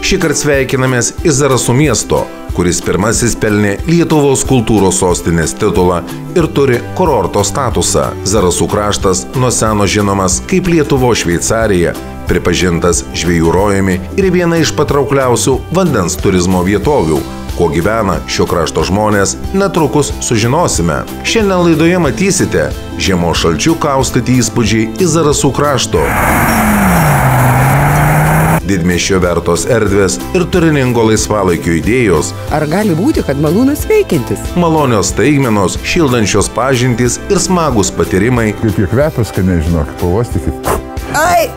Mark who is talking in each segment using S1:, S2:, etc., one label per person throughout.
S1: Šįkart sveikinamės iš Zarasų miesto, kuris pirmasis pelnė Lietuvos kultūros sostinės titulą ir turi kurorto statusą. Zarasų kraštas nuo seno žinomas kaip Lietuvos Šveicarija, pripažintas žvejų rojumi ir viena iš patraukliausių vandens turizmo vietovių. Kuo gyvena šio krašto žmonės, netrukus sužinosime. Šiandien laidoje matysite žiemos šalčių kaustyti įspūdžiai iš Zarasų krašto, didmiesčio vertos erdvės ir turiningo laisvalaikio idėjos.
S2: Ar gali būti, kad malūnas veikiantis?
S1: Malonios staigmenos, šildančios pažintys ir smagus patyrimai.
S3: Kaip jie kvepias, kad nežinok, pavostykit.
S2: Ai!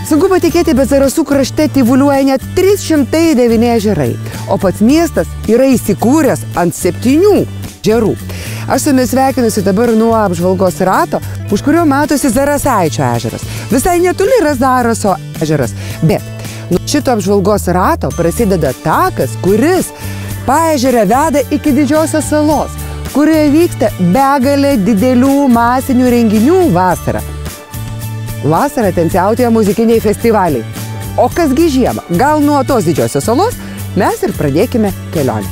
S2: Sunku patikėti, bet Zarasų krašte tyvuliuoja net 309 ežerai, o pats miestas yra įsikūręs ant 7 ežerų. Aš su jumis sveikinusi dabar nuo apžvalgos rato, už kurio matosi Zarasaičio ežeras. Visai netoli yra Zaraso ežeras, bet nuo šito apžvalgos rato prasideda takas, kuris paežerę veda iki Didžiosios salos, kurioje vyksta begalė didelių masinių renginių vasarą. Vasarą ten siautėja muzikiniai festivaliai. O kasgi žiemą? Gal nuo tos Didžiosios salos mes ir pradėkime kelionę.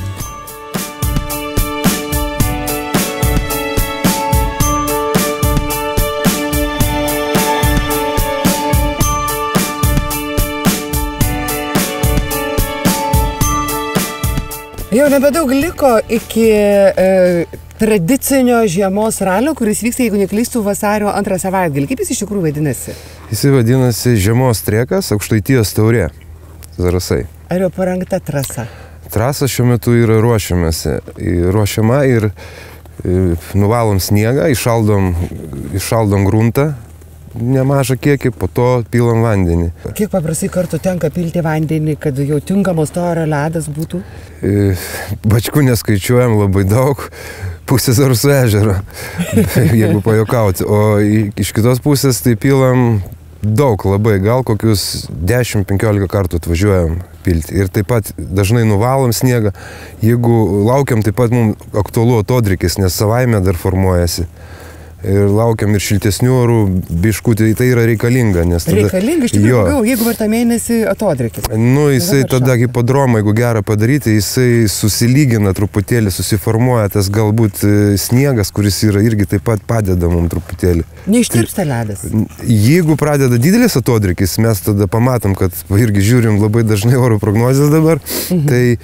S2: Jau nebedaug liko iki tradicinio žiemos ralio, kuris vyksta, jeigu neklystu, vasario 2 savaitgalį. Kaip jis iš tikrųjų vadinasi?
S4: Jis vadinasi Žiemos trekas, Aukštaitijos taurė, Zarasai.
S2: Ar jau parengta trasa?
S4: Trasa šiuo metu yra ruošiama ir nuvalom sniegą, išaldom gruntą, nemažą kiekį, po to pilam vandenį.
S2: Kiek paprastai kartų tenka pilti vandenį, kad jau tinkamos storio ledas būtų?
S4: Bačkų neskaičiuojam labai daug, pusė Zarasų ežero, jeigu pajuokauti. O iš kitos pusės tai pilam daug labai, gal kokius 10-15 kartų atvažiuojam pilti. Ir taip pat dažnai nuvalom sniegą. Jeigu laukiam, taip pat mums aktualu atodrikis, nes savaime dar formuojasi. Ir laukiam ir šiltesnių orų, biškutį, tai yra reikalinga, nes tada...
S2: Reikalinga, iš tikrųjų, jeigu per tą mėnesį atodrikis.
S4: Nu, jisai tada hipodromą, jeigu gerą padaryti, jisai susilygina truputėlį, susiformuoja tas galbūt sniegas, kuris yra irgi taip pat padeda mums truputėlį.
S2: Neištirpsta ledas?
S4: Jeigu pradeda didelis atodrikis, mes tada pamatom, kad irgi žiūrim labai dažnai oro prognozės dabar, tai...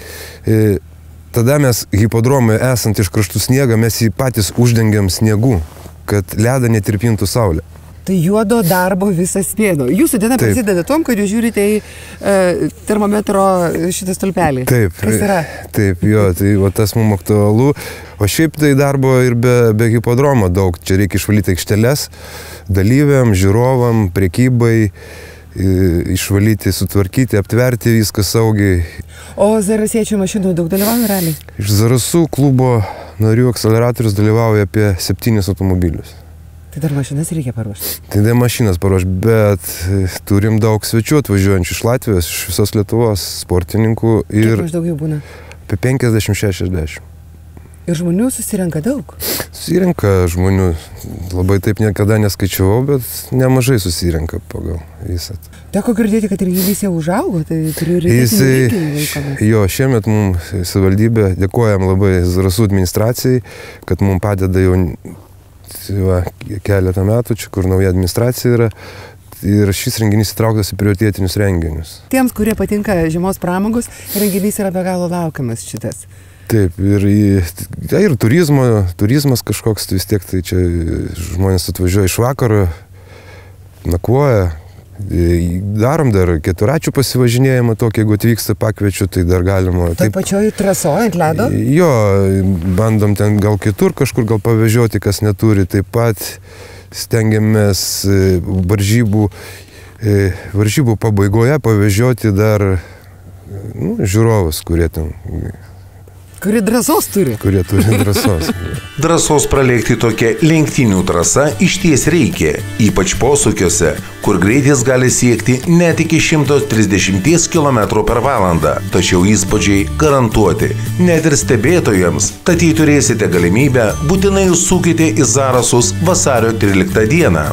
S4: Tada mes hipodromai esant iš kraštų sniegą, mes jį patys uždengiam sniegu, kad ledą netirpintų saulė.
S2: Tai juodo darbo visas mėnuo. Jūsų diena prasideda tom, kad jūs žiūrite į termometro šitą stulpelį.
S4: Taip.
S2: Kas yra?
S4: Taip, jo, tai va, tas mums aktualu. O šiaip tai darbo ir be hipodromo daug. Čia reikia išvalyti aikšteles dalyviam, žiūrovam, prekybai, išvalyti, sutvarkyti, aptverti viską saugiai.
S2: O zarasiečių mašinų daug dalyvauja raliai?
S4: Iš Zarasų klubo narių akceleratorius dalyvauja apie 7 automobilius.
S2: Tai dar mašinas reikia paruošti?
S4: Tai dar mašinas paruošti, bet turim daug svečių atvažiuojančių iš Latvijos, iš visos Lietuvos sportininkų.
S2: Kiek maždaug jau būna?
S4: Apie 50-60.
S2: Ir žmonių susirenka daug?
S4: Susirenka žmonių, labai taip niekada neskaičiavau, bet nemažai susirenka pagal visą.
S2: Teko girdėti, kad renginys jau užaugo, tai prioritetinių renginių laikomas.
S4: Jo, šiemet mums savivaldybė, dėkojam labai Zarasų administracijai, kad mums padeda jau keletą metų, čia kur nauja administracija yra. Ir šis renginys įtrauktas į prioritetinius renginius.
S2: Tiems, kurie patinka žiemos pramogos, renginys yra be galo laukiamas šitas.
S4: Taip, ir turizmas kažkoks, tai vis tiek tai čia žmonės atvažiuoja iš vakaro, nakvoja, darom dar keturračių pasivažinėjimą tokį, jeigu atvyksta pakviečiu, tai dar galima...
S2: Tai pačioj trasoje ant ledo?
S4: Jo, bandom ten gal kitur kažkur gal pavežioti, kas neturi, taip pat stengiamės varžybų pabaigoje pavežioti dar žiūrovus, kurie ten...
S2: Kuri drąsos turi.
S4: Kurie turi drąsos.
S1: Drąsos pralėkti tokia lenktynių trasa išties reikia, ypač posūkiuose, kur greitis gali siekti net iki 130 km/h. Tačiau įspūdžiai garantuoti, net ir stebėtojams. Tad jei turėsite galimybę, būtinai užsukite į Zarasus vasario 13 dieną.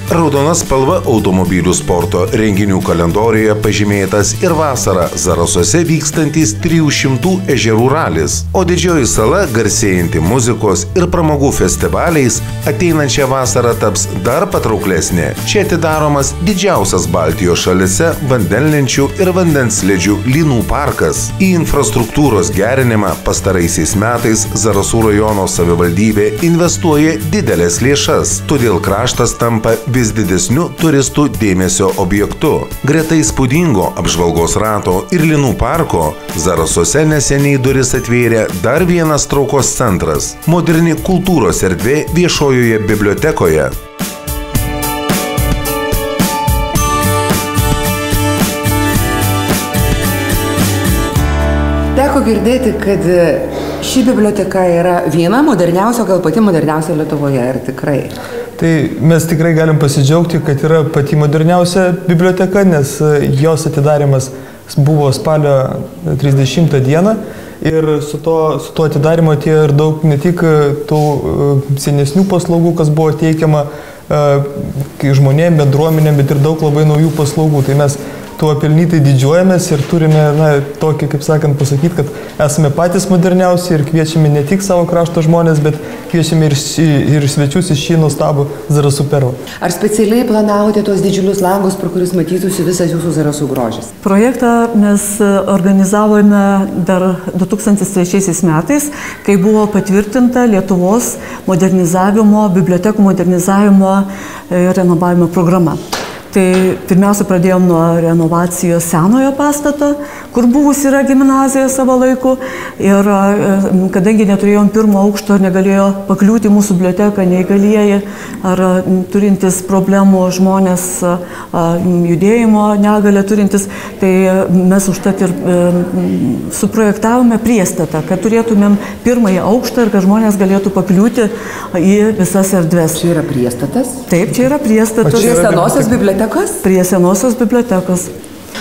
S1: Raudona spalva automobilių sporto renginių kalendorijoje pažymėtas ir vasarą Zarasuose vykstantis 300 ežerų ralis, o Didžioji sala, garsėjanti muzikos ir pramogų festivaliais, ateinančią vasarą taps dar patrauklesnė. Čia atidaromas didžiausias Baltijos šalyse vandenlenčių ir vandensledžių lynų parkas. Į infrastruktūros gerinimą pastaraisiais metais Zarasų rajono savivaldybė investuoja didelės lėšas, todėl kraštas tampa vis didesniu turistų dėmesio objektu. Greta įspūdingo apžvalgos rato ir lynų parko Zarasuose neseniai duris atvėrė dar vienas traukos centras – moderni kultūros erdvė viešojoje bibliotekoje.
S2: Teko girdėti, kad ši biblioteka yra viena moderniausia, gal pati moderniausia Lietuvoje, ar tikrai?
S5: Tai mes tikrai galim pasidžiaugti, kad yra pati moderniausia biblioteka, nes jos atidarimas buvo spalio 30 dieną ir su tuo atidarimo atėjo ir daug ne tik tų senesnių paslaugų, kas buvo teikiama žmonėm, bendruomenėm, bet ir daug labai naujų paslaugų. Tai mes tuo pelnytai didžiuojamės ir turime, tokį, kaip sakant, pasakyti, kad esame patys moderniausi ir kviečiame ne tik savo krašto žmonės, bet kviečiame ir svečius iš šį nuostabų Zarasų perlą.
S2: Ar specialiai planavote tos didžiulius langus, pro kuris matytųsi visas jūsų Zarasų grožis?
S6: Projektą mes organizavome dar 2003 metais, kai buvo patvirtinta Lietuvos modernizavimo, bibliotekų modernizavimo ir renovavimo programa. Tai pirmiausia pradėjom nuo renovacijos senojo pastato, kur buvus yra gimnazija savo laiku. Ir kadangi neturėjom pirmo aukšto, negalėjo pakliūti mūsų biblioteką neįgalieji ar turintis problemų žmonės, judėjimo negalę turintis, tai mes užtat ir suprojektavome priestatą, kad turėtumėm pirmąjį aukštą ir kad žmonės galėtų pakliūti į visas erdves.
S2: Čia yra priestatas?
S6: Taip, čia yra priestatas.
S2: Prie senosios bibliotekos?
S6: Prie senosios bibliotekos.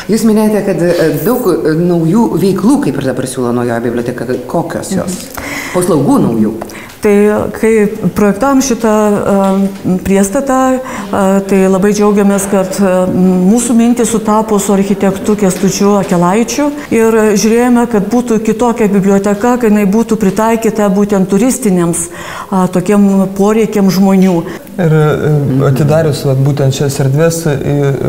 S2: Jūs minėjote, kad daug naujų veiklų, kaip ir dabar siūlo naujoje biblioteka, kokios jos? Paslaugų naujų?
S6: Tai kai projektavom šitą priestatą, tai labai džiaugiamės, kad mūsų mintys sutapo su architektu Kęstučiu Akelaičiu ir žiūrėjome, kad būtų kitokia biblioteka, kad jinai būtų pritaikyta būtent turistiniams tokiem poreikiam žmonių.
S5: Ir atidarius būtent šias erdvės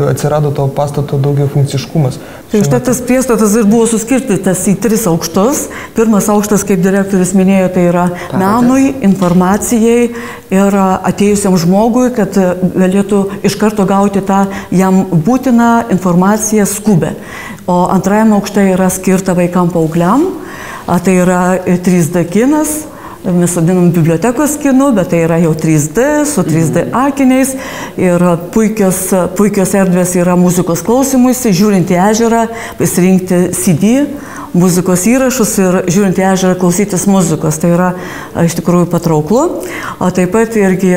S5: atsirado to pastato daugiafunkciškumas.
S6: Tai štai tas priestatas ir buvo suskirstytas į 3 aukštus. Pirmas aukštas, kaip direktorius minėjo, tai yra menui, informacijai ir atėjusiam žmogui, kad galėtų iš karto gauti tą jam būtiną informaciją skubę. O antrajame aukšte yra skirta vaikam paaugliam, tai yra 3D kinas. Mes vadinam bibliotekos kinu, bet tai yra jau 3D, su 3D akiniais ir puikios erdvės yra muzikos klausimuisi, žiūrint į ežerą, pasirinkti CD, muzikos įrašus ir žiūrint į ežerą klausytis muzikos. Tai yra iš tikrųjų patrauklu. O taip pat irgi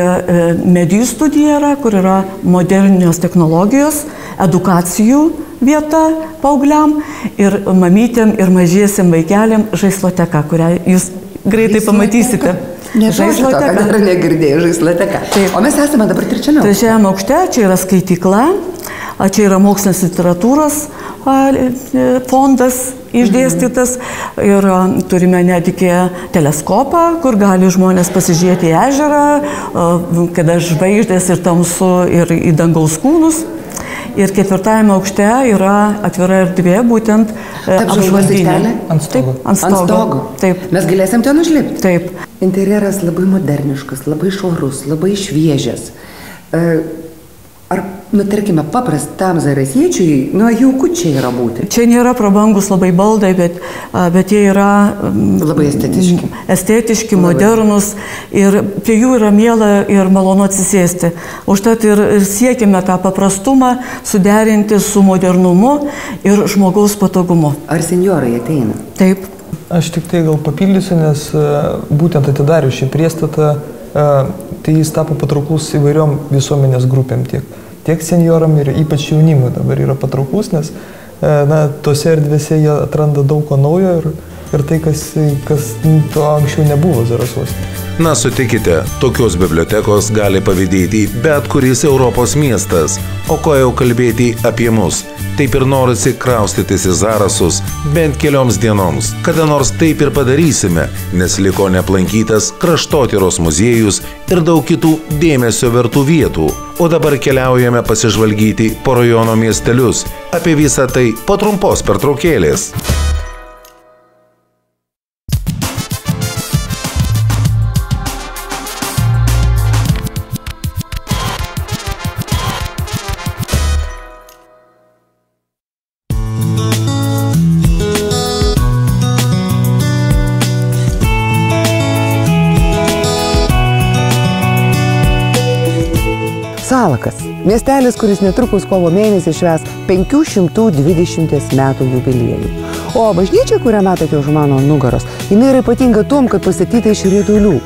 S6: medijų studija yra, kur yra modernios technologijos, edukacijų vieta paaugliam ir mamytėm ir mažiesiam vaikeliam žaisloteka, kurią jūs greitai pamatysite.
S2: Žaisloteka. Dar negirdėjau, žaisloteka. O mes esame dabar trečiame.
S6: Trečiame aukšte, čia yra skaitykla, čia yra mokslinės literatūros fondas išdėstytas ir turime netgi teleskopą, kur gali žmonės pasižiūrėti į ežerą, kada žvaigždės ir tamsu ir į dangaus kūnus. Ir 4 aukšte yra atvira erdvė, būtent apžvalginė.
S5: Ant stogo.
S6: Ant stogo. Taip.
S2: Mes galėsim ten užlipti.
S6: Taip.
S2: Interjeras labai moderniškas, labai švarus, labai šviežias. Ar, tarkime, paprastam zarasiečiui, jauku čia yra būti?
S6: Čia nėra prabangus labai baldai, bet jie yra
S2: labai estetiški.
S6: Estetiški, modernus ir prie jų yra miela ir malonu atsisėsti. Užtat ir siekime tą paprastumą suderinti su modernumu ir žmogaus patogumu.
S2: Ar senjorai ateina?
S6: Taip.
S5: Aš tik tai gal papildysiu, nes būtent atidarius šį priestatą, tai jis tapo patrauklus įvairiom visuomenės grupėm, tiek senjoram ir ypač jaunimui dabar yra patrauklus, nes tose erdvėse jie atranda daug ko naujo ir tai, kas to anksčiau nebuvo Zarasuose.
S1: Na, sutikite, tokios bibliotekos gali pavydėti bet kuris Europos miestas, o ko jau kalbėti apie mus. Taip ir norisi kraustytis į Zarasus bent kelioms dienoms. Kada nors taip ir padarysime, nes liko neaplankytas kraštotyros muziejus ir daug kitų dėmesio vertų vietų. O dabar keliaujame pasižvalgyti po rajono miestelius. Apie visą tai po trumpos pertraukėlės.
S2: Salakas – miestelis, kuris netrukus kovo mėnesį švęs 520 metų jubiliejų. O bažnyčia, kurią matote už mano nugaros, jinai yra ypatinga tom, kad pastatyta iš ritulių.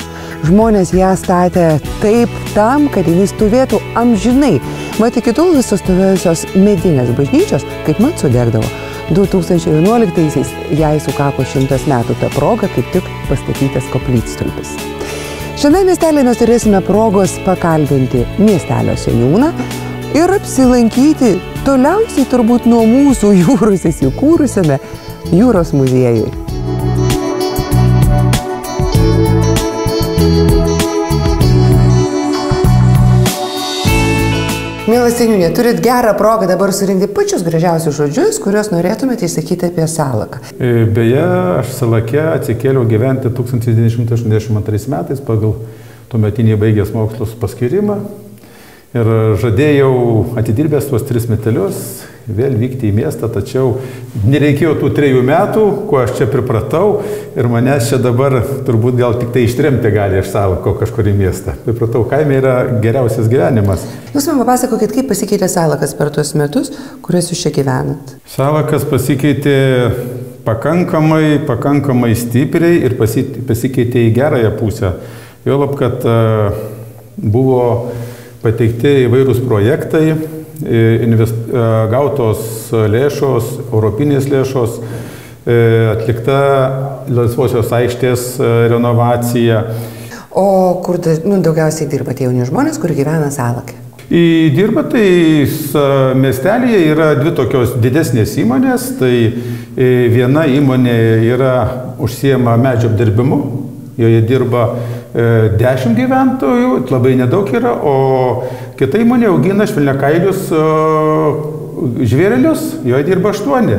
S2: Žmonės ją statė taip tam, kad jinai stovėtų amžinai. Mat iki tol visos stovėjusios medinės bažnyčios, kaip mat sudegdavo. 2011-aisiais jai sukako 100 metų, ta proga kaip tik pastatytas koplytstulpis. Šiame miestelėje mes turėsime progos pakalbinti miestelio seniūną ir apsilankyti toliausiai turbūt nuo mūsų jūros įsikūrusiame jūros muziejui. Mielas seniūnė, turit gerą progą dabar surinkti pačius gražiausius žodžius, kuriuos norėtumėte išsakyti apie Salaką.
S7: Beje, aš Salake atsikėliau gyventi 1982 metais pagal tuometinį baigęs mokslus paskyrimą ir žadėjau atidirbęs tuos 3 metelius vėl vykti į miestą, tačiau nereikėjo tų 3 metų, kuo aš čia pripratau ir manęs čia dabar turbūt gal tik tai ištremti gali iš Salako kažkur į miestą. Pripratau, kaime yra geriausias gyvenimas.
S2: Jūs man papasakokit, kaip pasikeitė Salakas per tuos metus, kuriuos jūs čia gyvenat?
S7: Salakas pasikeitė pakankamai stipriai ir pasikeitė į gerąją pusę. Juolab, kad buvo pateikti įvairūs projektai, gautos lėšos, europinės lėšos, atlikta Laisvosios aikštės renovacija.
S2: O kur daugiausiai dirba tie jauni žmonės, kur gyvena Salake?
S7: Dirba tai miestelėje yra 2 tokios didesnės įmonės. Tai viena įmonė užsiema medžio apdirbimu, joje dirba 10 gyventojų, labai nedaug yra, o kita įmonė augina švelniakailius žvėrelius, joje dirba 8.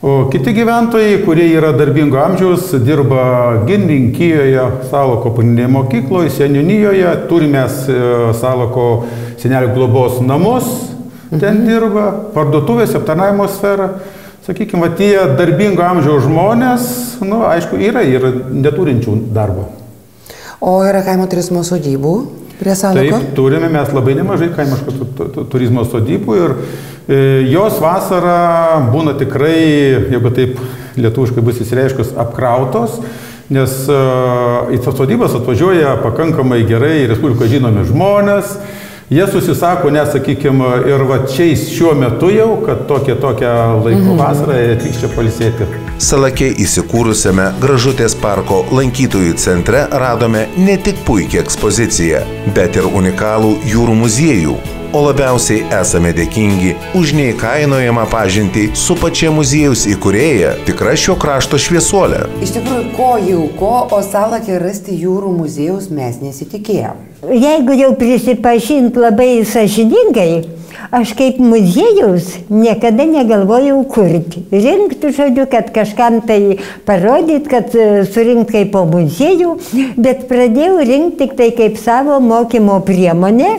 S7: O kiti gyventojai, kurie yra darbingo amžiaus, dirba Girninkijoje, Salako pagrindinėje mokykloje, seniūnijoje, turime Salako senelių globos namus, ten dirba, parduotuvės, aptarnavimo sfera. Sakykime, tie darbingo amžiaus žmonės, aišku, yra ir neturinčių darbo.
S2: O yra kaimo turizmo sodybų prie Salako?
S7: Taip, turime mes labai nemažai kaimiškų turizmo sodybų ir jos vasarą būna tikrai, jeigu taip lietuviškai bus įsireiškus, apkrautos, nes į tas sodybas atvažiuoja pakankamai gerai Respublikos žinomi žmonės. Jie susisako, nesakykime, ir šiuo metu jau, kad tokią laiko vasarą atvyks čia pailsėti.
S1: Salake įsikūrusiame Gražutės parko lankytojų centre radome ne tik puikią ekspoziciją, bet ir unikalų jūrų muziejų. O labiausiai esame dėkingi už neįkainojamą pažintį su pačia muziejaus įkūrėja, tikra šio krašto šviesuolė.
S2: Iš tikrųjų, o Salake rasti jūrų muziejaus mes nesitikėjom.
S8: Jeigu jau prisipažint labai sąžiningai, aš kaip muziejaus niekada negalvojau kurti. Rinkti, žodžiu, kad kažkam tai parodyti, kad surinkti kaip po muziejų, bet pradėjau rinkti tik tai kaip savo mokymo priemonę,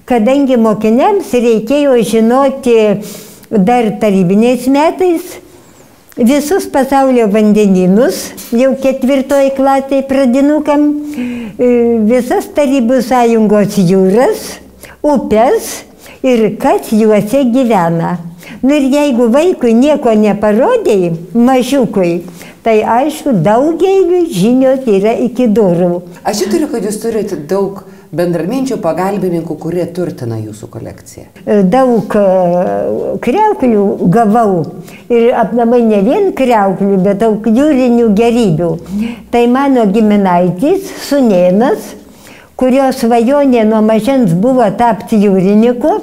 S8: kadangi mokiniams reikėjo žinoti dar tarybiniais metais visus pasaulio vandenynus, jau 4 klasėje pradinukam, visas Tarybų sąjungos jūras, upes ir kas juose gyvena. Nu ir jeigu vaikui nieko neparodėjai, mažiukui, tai aišku, daugeliu žinios yra iki durų.
S2: Aš įtariu, kad jūs turite daug bendraminčių pagalbininkų, kurie turtina jūsų kolekciją.
S8: Daug kriauklių gavau ir aplamai ne vien kriauklių, bet daug jūrinių gerybių. Tai mano giminaitis, sūnėnas, kurio svajonė nuo mažens buvo tapti jūrininku,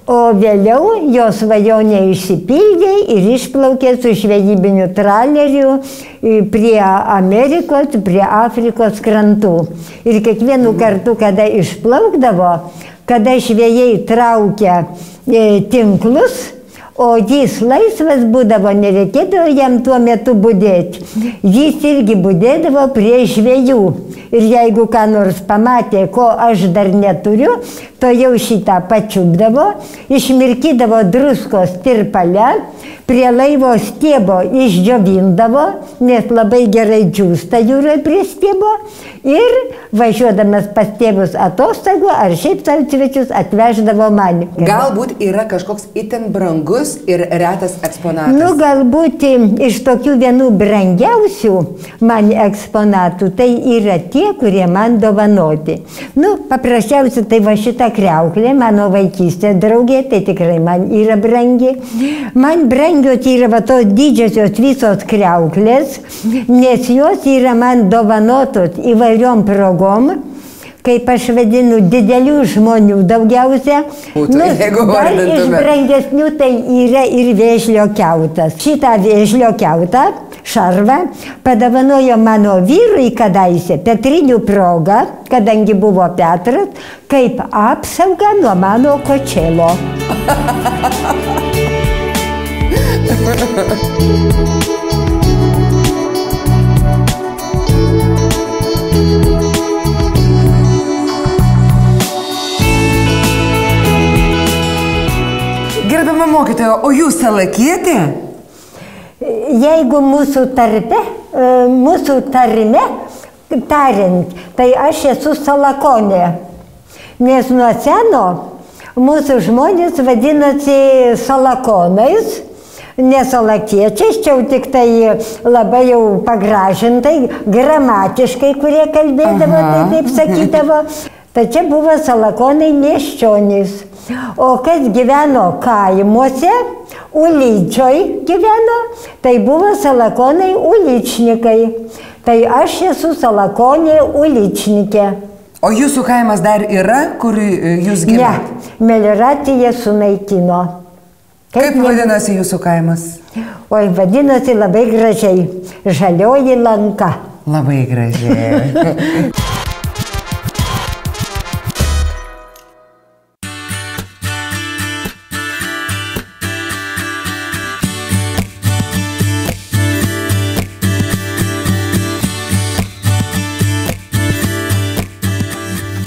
S8: o vėliau jo svajonė išsipildė ir išplaukė su žvejybiniu traleriu prie Amerikos, prie Afrikos krantų. Ir kiekvienu kartu, kada išplaukdavo, kada žvejai traukia tinklus, o jis laisvas būdavo, nereikėdavo jam tuo metu budėti. Jis irgi budėdavo prie žvejų. Ir jeigu ką nors pamatė, ko aš dar neturiu, to jau šitą pačiupdavo, išmirkydavo druskos tirpale, prie laivo stiebo išdžiovindavo, nes labai gerai džiūsta jūroje prie stiebo, ir važiuodamas pas tėvus atostogų ar šiaip savo svečius atveždavo man.
S2: Galbūt yra kažkoks itin brangus ir retas eksponatas.
S8: Nu, galbūt iš tokių vienų brangiausių man eksponatų, tai yra tie, kurie man dovanoti. Nu, paprasčiausiai tai va šita kriauklė, mano vaikystės draugė, tai tikrai man yra brangi. Man brangios yra va tos didžiosios visos kriauklės, nes jos yra man dovanotos įvairiom progom, kaip aš vadinu, didelių žmonių daugiausia. Dar iš brangesnių tai yra ir vėžlio kiautas. Šitą vėžlio kiautą, šarvą, padavanojo mano vyrui kadaise Petrinių progą, kadangi buvo Petras, kaip apsauga nuo mano kočėlo.
S2: Gerbiama mokytoja, o jūs salakietė?
S8: Jeigu mūsų tarpe, mūsų tarime, tariant, tai aš esu salakonė. Nes nuo seno mūsų žmonės vadinasi salakonais, nesalakiečiais, čia jau tik tai labai jau pagražintai, gramatiškai, kurie kalbėdavo, tai taip sakydavo. Tai čia buvo salakonai miesčionys. O kas gyveno kaimuose, Ulyčioj gyveno, tai buvo salakonai uličnikai. Tai aš esu salakonė uličnikė.
S2: O jūsų kaimas dar yra, kur jūs gyvenate?
S8: Ne, melioracija sunaikino.
S2: Kaip vadinasi jūsų kaimas?
S8: Oi, vadinasi labai gražiai. Žalioji lanka.
S2: Labai gražiai.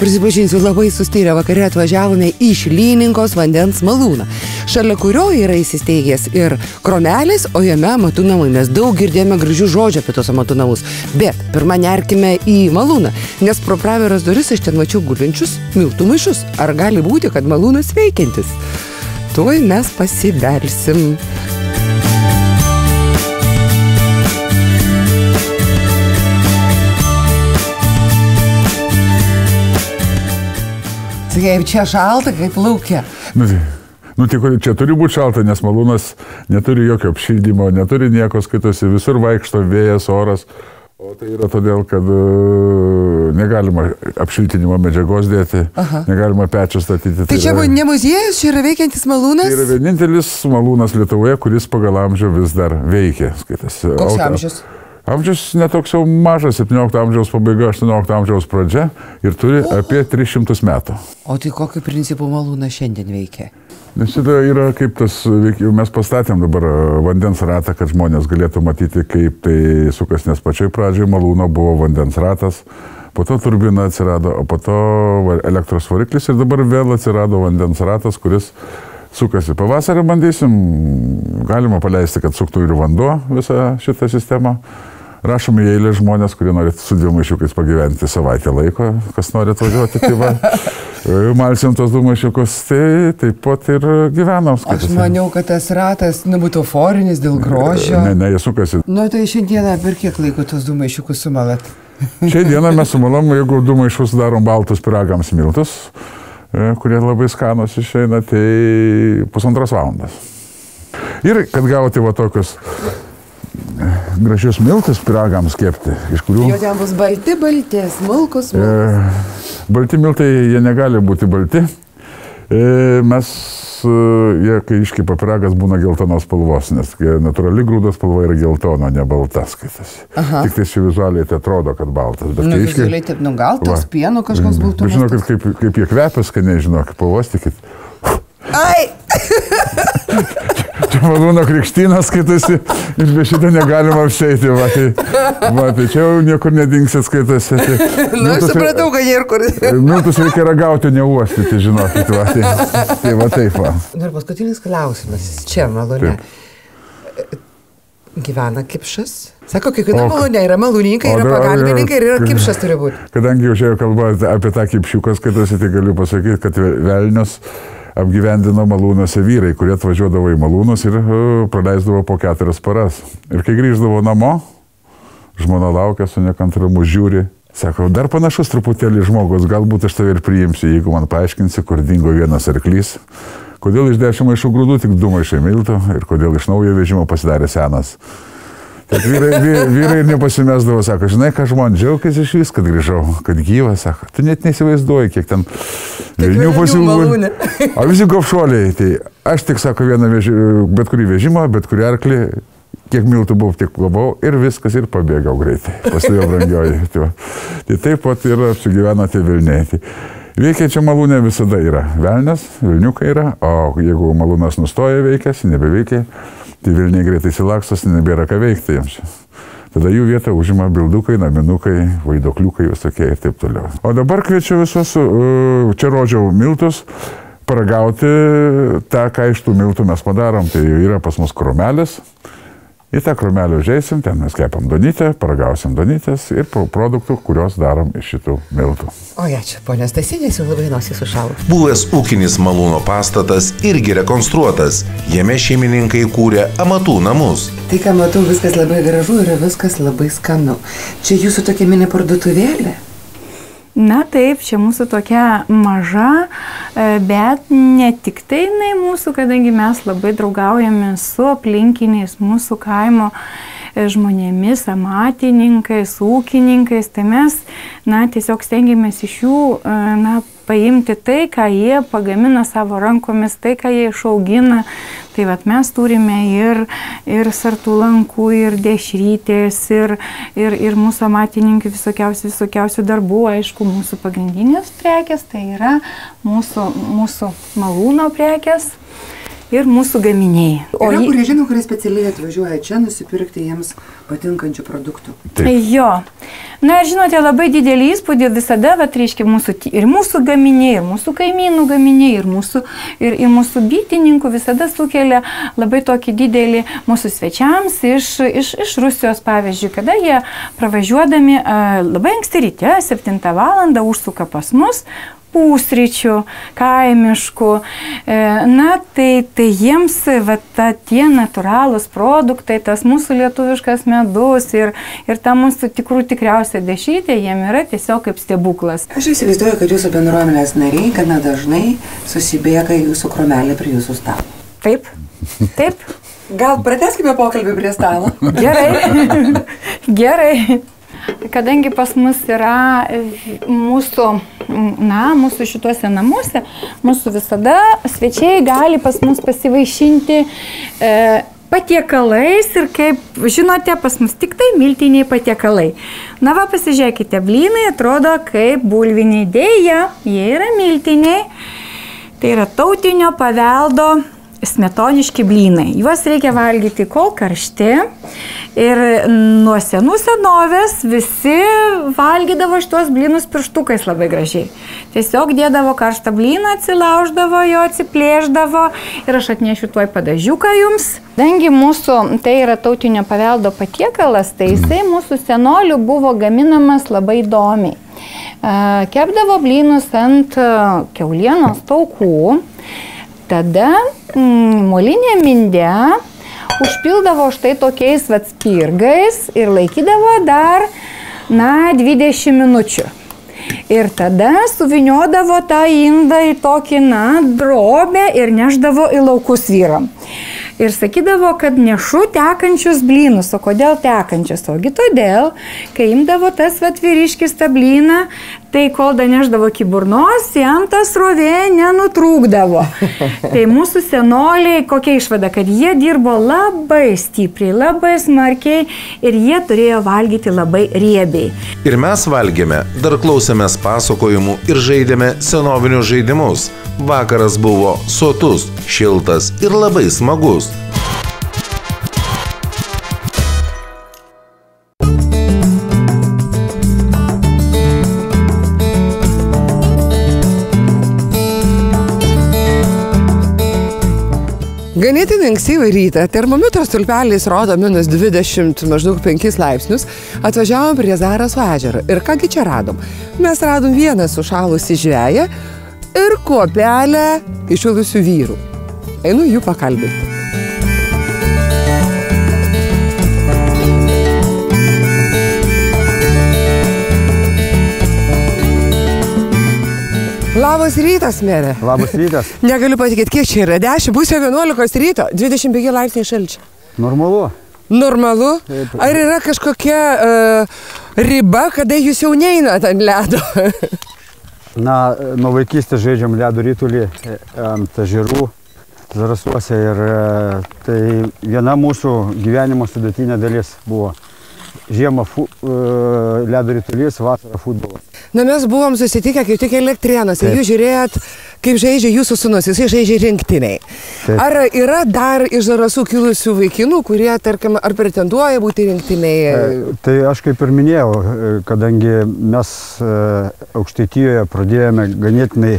S2: Prisipažinsiu, labai sustyrę vakare atvažiavome į Šlyninkos vandens malūną, šalia kurio yra įsisteigęs ir kromelis, o jame amatų namai. Mes daug girdėjome gražių žodžių apie tos amatų namus. Bet pirmą nerkime į malūną, nes pro praviras duris aš ten mačiau gulinčius miltų maišus. Ar gali būti, kad malūnas veikiantis? Tuoj mes pasibelsim. Kaip čia šalta, kaip laukia.
S3: Nu, tik čia turi būti šalta, nes malūnas neturi jokio apšildymo, neturi nieko, skaitosi, visur vaikšto vėjas, oras. O tai yra todėl, kad negalima apšiltinimo medžiagos dėti, negalima pečių statyti.
S2: Tai čia ne muziejus, čia yra veikiantis malūnas?
S3: Tai yra vienintelis malūnas Lietuvoje, kuris pagal amžių vis dar veikia, skaitosi.
S2: Koks amžius?
S3: Amžius netoks jau mažas, 17 amžiaus pabaiga, 18 amžiaus pradžia ir turi apie 300 metų.
S2: O tai kokiu principu malūnas šiandien veikia?
S3: Nes šitą yra kaip tas, mes pastatėm dabar vandens ratą, kad žmonės galėtų matyti, kaip tai sukas, nes pačioj pradžioj malūno buvo vandens ratas, po to turbina atsirado, o po to elektros variklis ir dabar vėl atsirado vandens ratas, kuris sukasi. Pavasarį bandysim, galima paleisti, kad suktų ir vanduo visą šitą sistemą. Rašom į eilę žmonės, kurie nori su 2 maišiukais pagyventi savaitę laiko, kas nori atvažiuoti, tai va, malsim tos 2 maišiukus, tai taip pat ir gyvenam.
S2: Aš maniau, kad tas ratas butaforinis dėl grožio.
S3: Ne, jie sukasi.
S2: Nu, tai šiandieną per kiek laiko tos 2 maišiukus sumalat?
S3: Šią dieną mes sumalam, jeigu 2 maišus darom baltus pyragams miltus, kurie labai skanus išeina, tai 1,5 valandos. Ir kad gauti va tokius gražius miltus pyragams kepti, iš kurių...
S2: Jo ten bus balti, smulkus miltus.
S3: Balti miltai, jie negali būti balti. Jie, kai iškepa pyragas, būna geltonos spalvos, nes natūrali grūdo spalva yra geltona, ne balta skaitasi. Tik tai vizualiai tai atrodo, kad baltas.
S2: Vizualiai taip, gal toks pieno kažkoks baltumas.
S3: Bet žinokit, kaip jie kvepia, skaniai, žinokit, pavostykit.
S2: Ai!
S3: Čia malūno krikštynas skaitasi ir be šito negalima apseiti. Tai čia jau niekur nedingsit skaitasi.
S2: Aš supratau, kad jie ir kur.
S3: Miltus reikia ragauti, neuostyti, žinokit. Tai va taip.
S2: Ir paskutinis klausimas. Čia malūne. Gyvena kipšas? Sako, kiekviena malūnė yra malūnininkai, yra pagalbininkai ir yra kipšas turi būti.
S3: Kadangi jau čia kalba apie tą kipšiuką skaitasi, tai galiu pasakyti, kad velnius apgyvendino malūnuose vyrai, kurie atvažiuodavo į malūnus ir praleisdavo po 4 paras. Ir kai grįždavo namo, žmona laukia su nekantrumu, žiūri, sako, dar panašus truputėlį žmogus, galbūt aš tave ir priimsiu, jeigu man paaiškinsi, kur dingo vienas arklys, kodėl iš 10 maišų grūdų tik 2 maišai miltų ir kodėl iš naujo vežimo pasidarė senas. Tad vyrai nepasimesdavo, sako, žinai, ką žmonės džiaugėsi iš vis, kad grįžau, kad gyvas, sako, tu net neįsivaizduoji, kiek ten Vilnių pasiūlymų. O visi gopšuoliai, tai aš tik, sako, bet kurį vežimą, bet kurį arklį, kiek miltų buvo, tiek gavau ir viskas ir pabėgau greitai, pastovėjo brangioji. Tai taip pat ir apsigyveno tie Vilniai. Veikia čia malūnė visada yra velnias, Vilniukai yra, o jeigu malūnas nustoja veikęs, nebeveikia, tai Vilniai greitai silaksos, nebėra ką veikti jiems. Tada jų vietą užima bildukai, naminukai, vaidokliukai visokie ir taip toliau. O dabar kviečiu visus, čia rodžiau miltus, paragauti tą, ką iš tų miltų mes padarom. Tai yra pas mus kromelis. Į tą kromelį užeisim, ten mes kepam donytę, paragausim donytės ir produktų, kuriuos darom iš šitų miltų.
S2: O čia, ponės Stasinės, jau labai nosis sušalo.
S1: Buvęs ūkinis malūno pastatas irgi rekonstruotas. Jame šeimininkai kūrė amatų namus.
S2: Tai, ką matau, viskas labai gražu ir viskas labai skanu. Čia jūsų tokia mini parduotuvėlė?
S9: Na taip, čia mūsų tokia maža, bet ne tik tai jinai mūsų, kadangi mes labai draugaujame su aplinkiniais mūsų kaimo žmonėmis, amatininkais, ūkininkais, tai mes, tiesiog stengiamės iš jų, paimti tai, ką jie pagamina savo rankomis, tai, ką jie išaugina. Tai vat mes turime ir sartų lankų, ir dešrytės, ir mūsų amatininkai visokiausių darbų. Aišku, mūsų pagrindinės prekės, tai yra mūsų malūno prekės ir mūsų gaminiai.
S2: Yra, kurie žino, kurie specialiai atvažiuoja čia nusipirkti jiems patinkančių produktų.
S9: Jo. Na, žinote, labai didelį įspūdį visada, reiškia, mūsų gaminiai, ir mūsų kaimynų gaminiai, ir mūsų bitininkų visada sukelia labai tokį didelį mūsų svečiams iš Rusijos, pavyzdžiui, kada jie pravažiuodami labai anksti ryte, 7 valandą, užsuka pas mus, pusryčių, kaimiškų. Tai jiems tie natūralūs produktai, tas mūsų lietuviškas medus ir ta mūsų tikriausia dešrytė, jiem yra tiesiog kaip stebuklas.
S2: Aš įsivaizduoju, kad jūsų bendruomenės nariai gana dažnai susibėga jūsų kromelį prie jūsų stalo.
S9: Taip.
S2: Gal pratęskime pokalbį prie stalo?
S9: Gerai. Kadangi pas mus yra mūsų šituose namuose, mūsų visada svečiai gali pas mus pasivaišinti patiekalais ir kaip žinote, pas mus tik tai miltiniai patiekalai. Na va, pasižiūrėkite, blynai atrodo kaip bulviniai, dėja, jie yra miltiniai. Tai yra tautinio paveldo smetoniški blynai. Juos reikia valgyti kol karšti ir nuo senų senovės visi valgydavo šitos blynus pirštukais labai gražiai. Tiesiog dėdavo karštą blyną, atsilauždavo jo, atsiplėždavo ir aš atnešiu tuoj padažiuką jums. Dangi mūsų, tai yra tautinio paveldo patiekalas, tai jisai mūsų senolių buvo gaminamas labai įdomiai. Kepdavo blynus ant kiaulienos taukų. Tada molinė mindė užpildavo štai tokiais spirgais ir laikydavo dar, 20 minučių. Ir tada suviniodavo tą indą į tokį, drobę ir neždavo į laukus vyram. Ir sakydavo, kad nešu tekančius blynus. O kodėl tekančius? Ogi todėl, kai imdavo tas vyriškis tą blyną, tai kol daneždavo iki burnos, jam tas srovė nenutrūkdavo. Tai mūsų senoliai, kokia išvada, kad jie dirbo labai stipriai, labai smarkiai ir jie turėjo valgyti labai riebiai.
S1: Ir mes valgėme, dar klausėmės pasakojimų ir žaidėme senovinius žaidimus. Vakaras buvo sotus, šiltas ir labai smagus.
S2: Ganėtinai ankstyvą rytą, termometro stulpeliais rodo -20, maždaug 5 laipsnius, atvažiavom prie Zaraso ežero. Ir kągi čia radom? Mes radom vieną sušalusį žveją ir kuopelę įšilusių vyrų. Einu jų pakalbinti. Labas rytas, merė.
S10: Labas rytas.
S2: Negaliu patikėti, kiek čia yra? 10, pusė 11 ryto, 25 laipsniai šalčio.
S10: Normalu.
S2: Normalu? Ar yra kažkokia riba, kada jūs jau neinat ant ledo?
S10: Nuo vaikystės žaidžiam ledo ritulį ant ežerų Zarasuose ir tai viena mūsų gyvenimo sudėtinė dalis buvo. Žiemą ledo ritulys, vasarą futbolas.
S2: Mes buvom susitikę kaip tik Elektrėnuose. Jūs žiūrėjot, kaip žaidžia jūsų sūnus, jisai žaidžia rinktiniai. Taip. Ar yra dar iš Zarasų kilusių vaikinų, kurie, tarkim, ar pretenduoja būti rinktiniai?
S10: Tai aš kaip ir minėjau, kadangi mes Aukštaitijoje pradėjome ganėtinai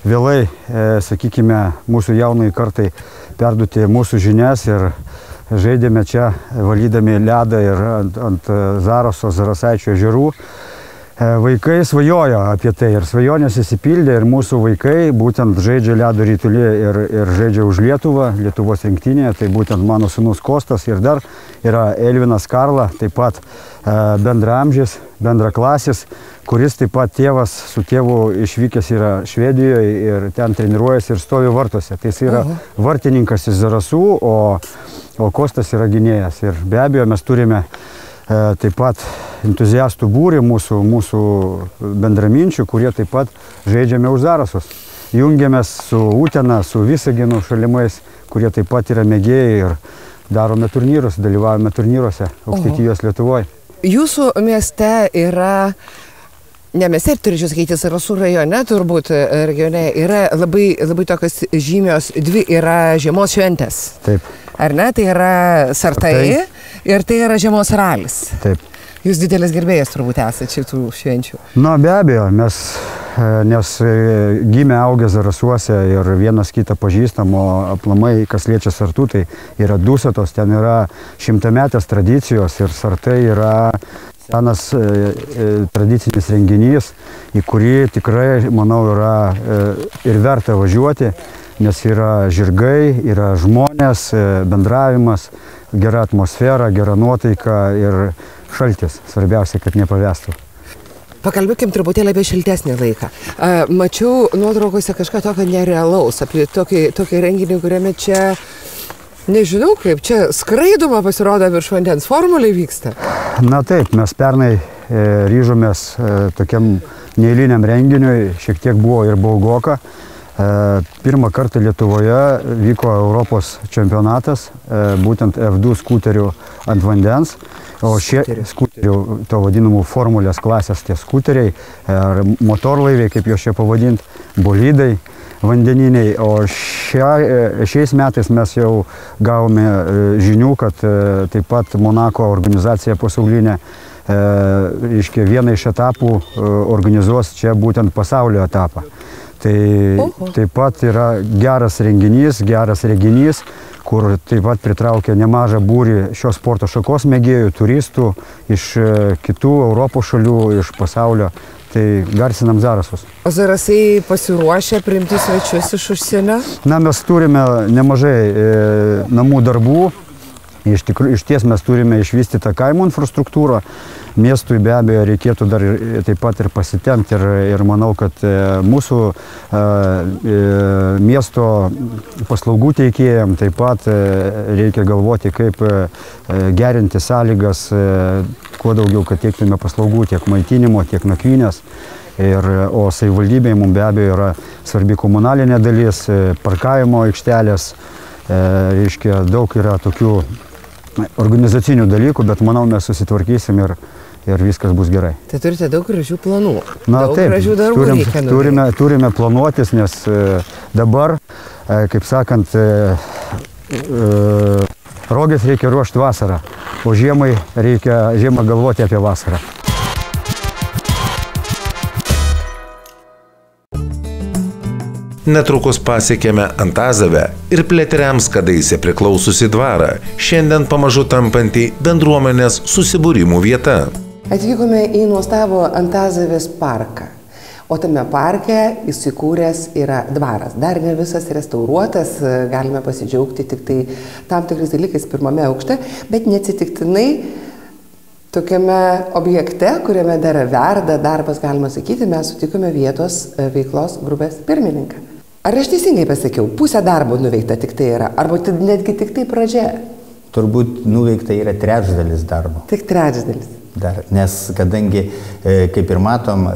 S10: vėlai, sakykime, mūsų jaunai kartai perduoti mūsų žinias ir žaidėme čia, valydami ledą ir ant Zaraso, Zarasaičio ežerų. Vaikai svajojo apie tai ir svajonės įsipildė ir mūsų vaikai būtent žaidžia ledo ritulį ir žaidžia už Lietuvą, Lietuvos rinktinėje. Tai būtent mano sūnus Kostas ir dar yra Elvinas Karla, taip pat bendraamžis, bendraklasis, kuris taip pat tėvas su tėvu išvykęs yra Švedijoje ir ten treniruojasi ir stovi vartuose. Tai jis yra vartininkas iš Zarasų, o Kostas yra gynėjas. Ir be abejo mes turime taip pat entuziastų būrį mūsų bendraminčių, kurie taip pat žaidžiame už Zarasus. Jungiamės su Utena, su Visaginu šalimais, kurie taip pat yra mėgėjai ir darome turnyrus, dalyvavome turnyruose Aukštaitijos Lietuvoje.
S2: Jūsų mieste yra, ne mieste, turėčiau sakyti, Zarasų rajone, turbūt regione, yra labai tokios žymios, dvi yra žiemos šventės.
S10: Taip.
S2: Ar ne? Tai yra sartai ir tai yra žiemos ralis.
S10: Taip.
S2: Jūs didelis gerbėjas turbūt esate šitų švenčių.
S10: Be abejo, nes gimė augę Zarasuose ir vienas kitą pažįstam, o aplamai, kas liečia sartų, tai yra dusetos, ten yra 100-metės tradicijos ir sartai yra senas tradicinis renginys, į kurį tikrai, manau, yra ir verta važiuoti, nes yra žirgai, yra žmonės, bendravimas, gera atmosfera, gera nuotaika ir šaltis. Svarbiausia, kad nepavestų.
S2: Pakalbėkim truputėlį apie šiltesnį laiką. Mačiau nuotraukose kažką tokio nerealaus, apie tokį renginį, kuriame čia, nežinau kaip, čia skraidoma pasirodo virš vandens, formulė vyksta.
S10: Taip, mes pernai ryžomės tokiam neeiliniam renginiui, šiek tiek buvo ir baugoka. Pirmą kartą Lietuvoje vyko Europos čempionatas, būtent F2 skuterių ant vandens, o šie skuterių, to vadinamų formulės klasės, tie skuteriai, ar motorlaiviai, kaip juos čia pavadinti, bolidai, vandeniniai. O šiais metais mes jau gavome žinių, kad taip pat Monako organizacija pasaulinė vieną iš etapų organizuos čia būtent pasaulio etapą. Tai taip pat yra geras reginys, kur taip pat pritraukia nemažą būrį šios sporto šakos mėgėjų, turistų iš kitų Europos šalių, iš pasaulio. Tai garsinam Zarasus.
S2: O Zarasai pasiruošę priimti svečius iš užsienio?
S10: Na, mes turime nemažai namų darbų. Iš ties mes turime išvystytą kaimo infrastruktūrą. Miestui be abejo reikėtų dar taip pat ir pasitemti ir manau, kad mūsų miesto paslaugų teikėjams taip pat reikia galvoti, kaip gerinti sąlygas, kuo daugiau, kad teiktume paslaugų tiek maitinimo, tiek nakvynės. O savivaldybėje mums be abejo yra svarbi komunalinė dalis, parkavimo aikštelės, daug yra tokių organizacinių dalykų, bet manau mes susitvarkysim ir viskas bus gerai.
S2: Tai turite daug gražių planų.
S10: Na,
S2: daug gražių darbų reikia nuveikti.
S10: Turime planuotis, nes dabar, kaip sakant, rogės reikia ruošti vasarą, o žiemą galvoti apie vasarą.
S1: Netrukus pasiekėme Antazavę ir plėtiriams kadaise priklaususi dvarą, šiandien pamažu tampantį bendruomenės susibūrimų vieta.
S2: Atvykome į nuostabų Antazavės parką, o tame parke įsikūręs yra dvaras. Dar ne visas restauruotas, galime pasidžiaugti tik tai tam tikrais dalykais pirmame aukšte, bet neatsitiktinai tokiame objekte, kuriame dar verda darbas, galima sakyti, mes sutikome vietos veiklos grupės pirmininką. Ar aš teisingai pasakiau, pusė darbo nuveikta tik tai yra, arba netgi tik tai pradžia?
S11: Turbūt nuveikta yra trečdalis darbo.
S2: Tik trečdalis.
S11: Dar, nes kadangi, kaip ir matom,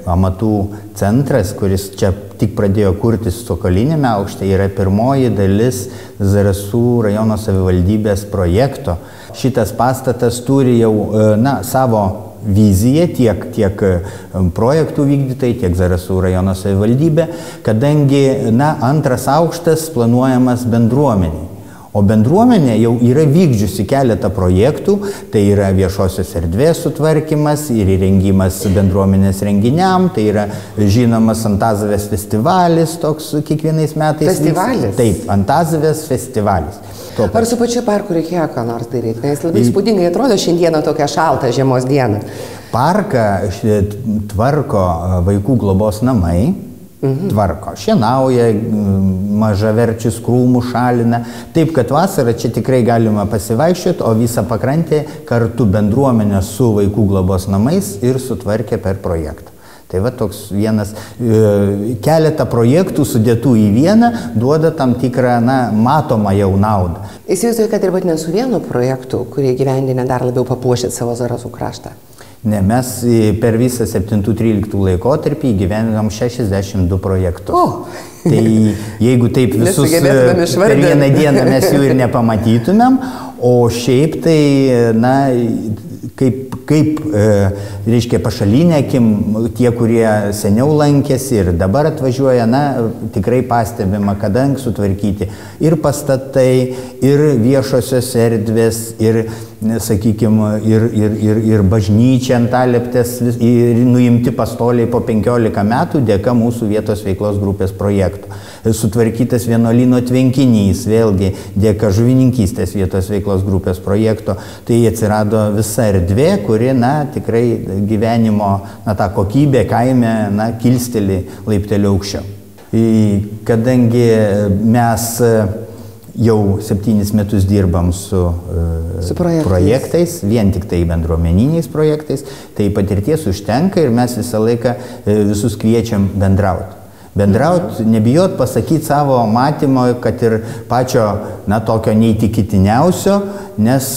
S11: amatų centras, kuris čia tik pradėjo kurtis Sokolinėme aukšte, yra pirmoji dalis Zarasų rajono savivaldybės projekto. Šitas pastatas turi jau savo viziją tiek projektų vykdytojai, tiek Zarasų rajono savivaldybė, kadangi antras aukštas planuojamas bendruomeniai. O bendruomenė jau yra vykdžiusi keletą projektų, tai yra viešosios erdvės sutvarkymas ir įrengimas bendruomenės renginiam, tai yra žinomas Antazavės festivalis, toks kiekvienais metais.
S2: Festivalis?
S11: Taip, Antazavės festivalis.
S2: Ar su pačiu parku reikėjo ką nors daryti? Nes labai įspūdingai atrodo šiandieną tokią šaltą žiemos dieną.
S11: Parką tvarko vaikų globos namai. Tvarko, šienauja, mažaverčius krūmus šalina. Taip, kad vasarą čia tikrai galima pasivaikščioti, o visą pakrantę kartu bendruomenė su vaikų globos namais ir sutvarkė per projektą. Tai va toks vienas, keletą projektų sudėtų į vieną duoda tam tikrą, matomą jau naudą.
S2: Įsivaizduoju, kad dirbat ne su vienu projektu, kurį gyvendinę dar labiau papuošit savo Zarasų kraštą.
S11: Ne, mes per visą 7-13 laikotarpį įgyvendinam 62 projektus. Tai jeigu taip visus per vieną dieną mes jų ir nepamatytumėm, o šiaip tai, kaip reiškia pašalinė akim, tie, kurie seniau lankėsi ir dabar atvažiuoja, tikrai pastebima, kadangi sutvarkyti ir pastatai, ir viešosios erdvės, ir, sakykime, ir bažnyčia Antalieptės, ir nuimti pastoliai po 15 metų dėka mūsų vietos veiklos grupės projektų. Sutvarkytas vienuolyno tvenkinys, vėlgi dėka žuvininkystės vietos veiklos grupės projekto, tai atsirado visa erdvė, kuri, tikrai gyvenimo, ta kokybė kaime, kilsteli laipteliu aukščiau. Kadangi mes jau 7 metus dirbam su projektais, vien tik tai bendruomeniniais projektais, tai patirties užtenka ir mes visą laiką visus kviečiam bendrauti. Bendrauti, nebijot pasakyti savo matymo, kad ir pačio, tokio neįtikėtiniausio, nes,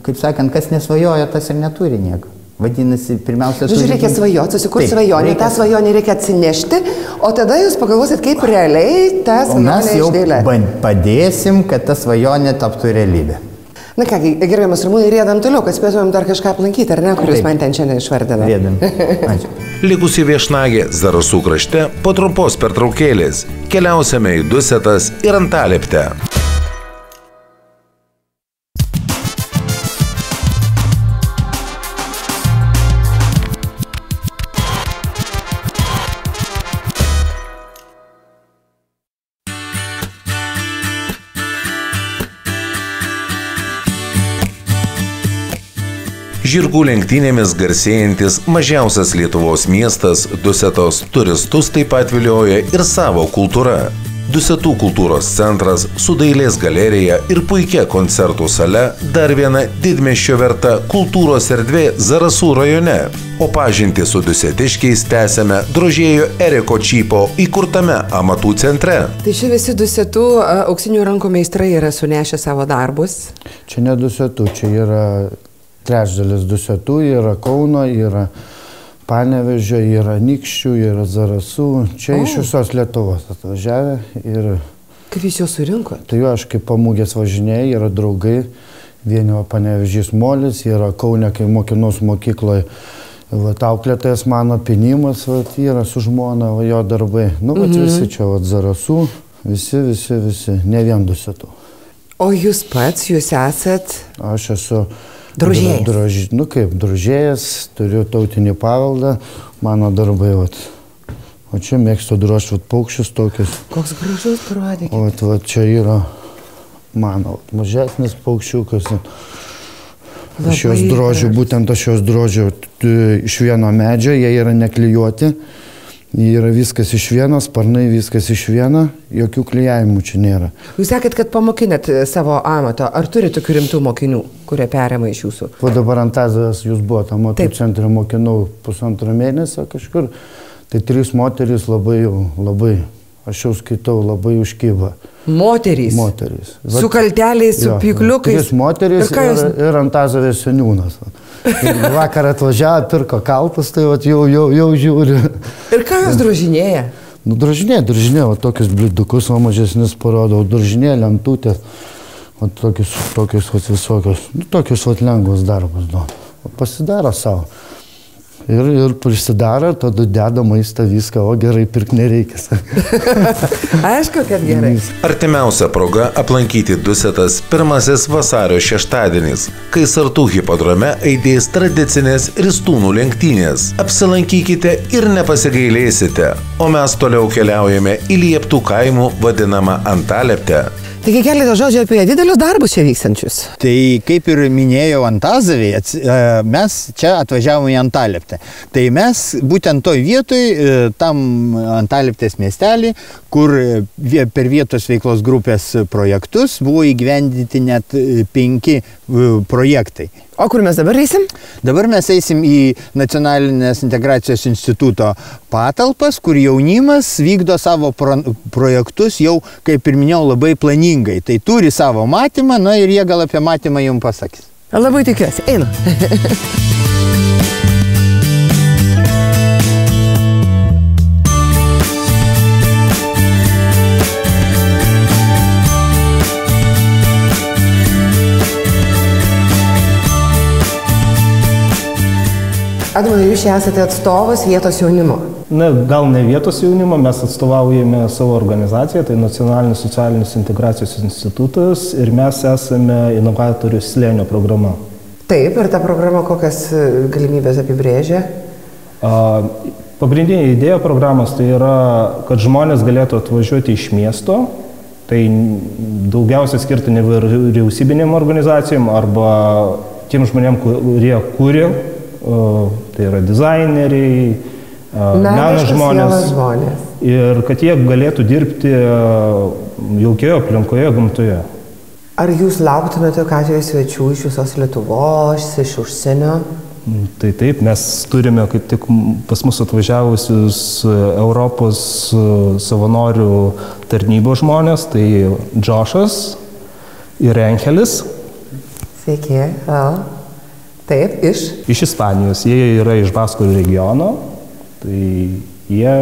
S11: kaip sakant, kas nesvajoja, tas ir neturi nieko. Vadinasi, pirmiausia...
S2: Reikia svajoti, susikurti svajonę, tą svajonę reikia atsinešti, o tada jūs pagalvosit, kaip realiai tą svajonę išdėlė.
S11: O mes jau padėsim, kad ta svajonė taptų realybė.
S2: Na kągi, gerbiamas Ramūnai, riedam toliau, kad spėtumėm dar kažką aplankyti, ar ne, kuris man ten šiandien išvardino.
S11: Riedam. Ačiū.
S1: Likusi viešnagė Zarasų krašte po trumpos pertraukėlės. Keliausime į Dusetas ir Antalieptę. Žirgų lenktynėmis garsėjantis mažiausias Lietuvos miestas Dusetos turistus taip pat vilioja ir savo kultūra. Dusetų kultūros centras su dailės galerija ir puikia koncertų sale dar viena didmiesčio verta kultūros erdvė Zarasų rajone. O pažintį su dusetiškiais tęsiame drožėjo Eriko Čypo įkurtame amatų centre.
S2: Tai čia visi Dusetų auksinių rankų meistrai yra sunešę savo darbus.
S12: Čia ne Dusetų, čia yra trečdalis Dusetų, yra Kauno, yra Panevėžio, yra Anykščių, yra Zarasų. Čia iš visos Lietuvos atvažiavę. Ir...
S2: Kaip jūs jau surinko?
S12: Tai jo, aš kaip pamūgės važinėjai, yra draugai. Vieni Panevėžys Molis, yra Kaune, kai mokinos mokykloje. Auklėtojas mano Pinimas, yra su žmona, jo darbai. Nu, visi čia, Zarasų, visi, ne vien Dusetų.
S2: O jūs pats, jūs esat?
S12: Aš esu...
S2: Drožėjas.
S12: Nu kaip, drožėjas, turiu tautinį paveldą, mano darbai, o čia mėgstu drožti paukščius tokius.
S2: Koks gražus, parodykite.
S12: O čia yra mano mažesnis paukščiukas. Aš juos drožiu, būtent aš juos drožiu iš vieno medžio, jie yra neklijuoti. Yra viskas iš vieno, sparnai viskas iš vieno, jokių klijavimų čia nėra.
S2: Jūs sakėt, kad pamokinat savo amato. Ar turi tokių rimtų mokinių, kurie perima iš jūsų?
S12: O dabar Antazas jūs buvote, amatų centre mokinau 1,5 mėnesio kažkur. Tai 3 moterys labai, aš jau skaitau, labai užkyba.
S2: Moterys?
S12: Moterys.
S2: Su kalteliais, su pykliukais?
S12: 3 moterys ir Antazavės seniūnas. Vakar atvažiavo, pirko kaltus, tai jau žiūri.
S2: Ir ką jūs drožinėja?
S12: Nu, drožinėja, tokius blidukus, o mažesnis parodau, drožinėja lentutės, tokius visokius, tokius lengvus darbus. Pasidaro savo. Ir prisidaro, tada deda maistą viską, o gerai pirk nereikės.
S2: Aišku, kad gerai.
S1: Artimiausia proga aplankyti Dusetas 1 vasario šeštadienis, kai Sartų hipodrome aidės tradicinės ristūnų lenktynės. Apsilankykite ir nepasigailėsite, o mes toliau keliaujame į Lieptų kaimų vadinamą Antalieptę.
S2: Taigi keletą žodžių apie didelius darbus čia vykstančius.
S11: Tai kaip ir minėjau Antazavėje, mes čia atvažiavome į Antalieptę. Tai mes būtent toj vietoj, tam Antalieptės miestelį, kur per vietos veiklos grupės projektus buvo įgyvendinti net 5 projektai.
S2: O kur mes dabar eisim?
S11: Dabar mes eisim į Nacionalinės integracijos instituto patalpas, kur jaunimas vykdo savo projektus jau, kaip ir minėjau, labai planingai. Tai turi savo matymą, na ir jie gal apie matymą jums pasakys.
S2: Labai tikiuosi, einu. Adamai, jūs esate atstovas vietos jaunimo.
S13: Na, gal ne vietos jaunimo, mes atstovaujame savo organizaciją, tai Nacionalinis socialinės integracijos institutas ir mes esame inovatorių slėnio programa.
S2: Taip, ir ta programa kokias galimybės apibrėžia?
S13: Pagrindinė idėja programos tai yra, kad žmonės galėtų atvažiuoti iš miesto, tai daugiausia skirta nevyriausybinėm organizacijom arba tiem žmonėm, kurie kūrė. Tai yra dizaineriai, meno žmonės. Ir kad jie galėtų dirbti jaukioje aplinkoje, gamtoje.
S2: Ar jūs lauktumėte tokių svečių iš visos Lietuvos, iš užsienio?
S13: Tai taip, mes turime kaip tik pas mus atvažiavusius Europos savanorių tarnybos žmonės, tai Džošas ir Enkelis.
S2: Sveiki, taip,
S13: Iš Ispanijos. Jie yra iš Baskų regiono, tai jie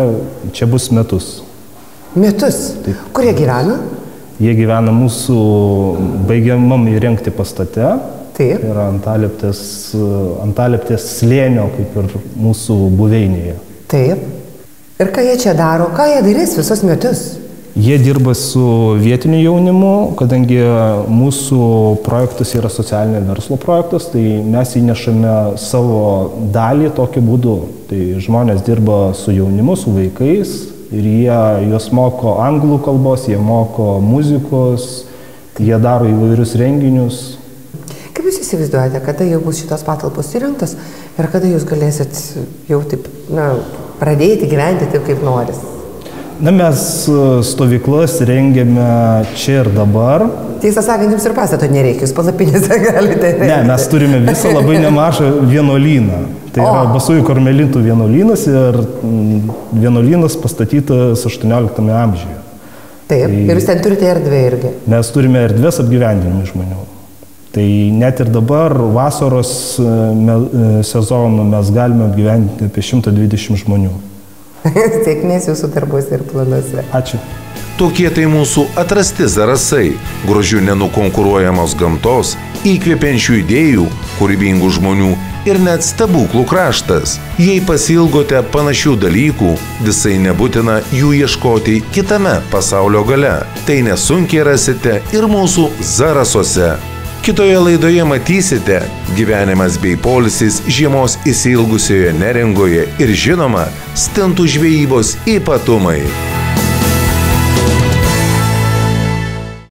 S13: čia bus metus.
S2: Metus?
S13: Taip.
S2: Kur jie gyvena?
S13: Jie gyvena mūsų baigiamam įrengti pastate.
S2: Taip.
S13: Tai yra Antaliptės slėnio, kaip ir mūsų buveinėje.
S2: Taip. Ir ką jie čia daro? Ką jie darys visus metus?
S13: Jie dirba su vietiniu jaunimu, kadangi mūsų projektas yra socialinio verslo projektas, tai mes įnešame savo dalį tokiu būdu. Tai žmonės dirba su jaunimu, su vaikais ir jie juos moko anglų kalbos, jie moko muzikos, jie daro įvairius renginius.
S2: Kaip jūs įsivaizduojate, kada jau bus šitos patalpos įrengtos ir kada jūs galėsit jau taip, pradėti gyventi taip, kaip noris?
S13: Mes stovyklas rengiame čia ir dabar.
S2: Tiesą sakant, jums ir pastato nereikia, jūs palapinėse galite rengti.
S13: Ne, mes turime visą labai nemažą vienuolyną. Tai yra Basųjų karmelitų vienuolynas ir vienuolynas pastatytas 18 amžiuje.
S2: Taip, ir jūs ten turite erdvę irgi.
S13: Mes turime erdvės apgyvendinimui žmonių. Tai net ir dabar vasaros sezonu mes galime apgyvendinti apie 120 žmonių.
S2: Sėkmės jūsų darbuose ir planuose.
S13: Ačiū.
S1: Tokie tai mūsų atrasti zarasai, grožių nenukonkuruojamos gamtos, įkvepiančių idėjų, kūrybingų žmonių ir net stebuklų kraštas. Jei pasilgote panašių dalykų, visai nebūtina jų ieškoti kitame pasaulio gale. Tai nesunkiai rasite ir mūsų Zarasuose. Kitoje laidoje matysite gyvenimas bei poilsis žiemos įsiilgusioje Neringoje ir žinoma, stintų žvejybos ypatumai.